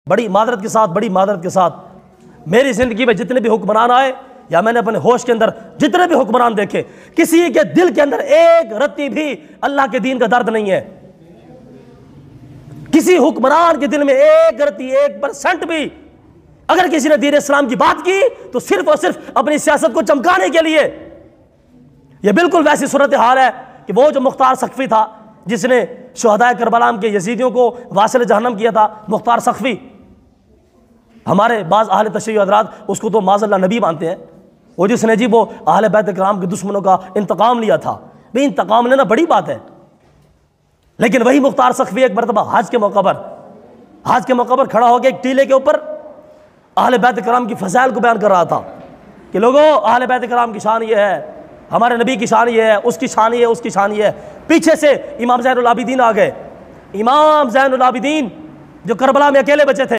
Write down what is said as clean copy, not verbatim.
बड़ी मादरत के साथ मेरी ज़िंदगी में जितने भी हुक्मरान आए या मैंने अपने होश के अंदर जितने भी हुक्मरान देखे, किसी के दिल के अंदर एक रत्ती भी अल्लाह के दीन का दर्द नहीं है। किसी हुक्मरान के दिल में एक रत्ती 1% भी अगर किसी ने दीन इस्लाम की बात की तो सिर्फ और सिर्फ अपनी सियासत को चमकाने के लिए। यह बिल्कुल वैसी सूरत हाल है कि वो जो मुख्तार सख्फी था जिसने शुहदाए करबला के यजीदियों को वासिल जहन्नम किया था, मुख्तार सख्फी, हमारे बाज़ अहले तशय्युअ हज़रात उसको तो माज़अल्लाह नबी मानते हैं, वो जिसने जी वो अहले बैत किराम के दुश्मनों का इंतकाम लिया था। भाई इंतकाम लेना बड़ी बात है, लेकिन वही मुख्तार सख्फी एक मरतबा हज के मौका पर खड़ा होकर एक टीले के ऊपर अहले बैत किराम की फ़ज़ाइल को बयान कर रहा था कि लोगों, अहले बैत किराम की शान ये है, हमारे नबी की शान ये है, उसकी शान ये है, उसकी शान ये है। पीछे से इमाम ज़ैनुल आबिदीन आ गए। इमाम ज़ैनुल आबिदीन जो करबला में अकेले बचे थे,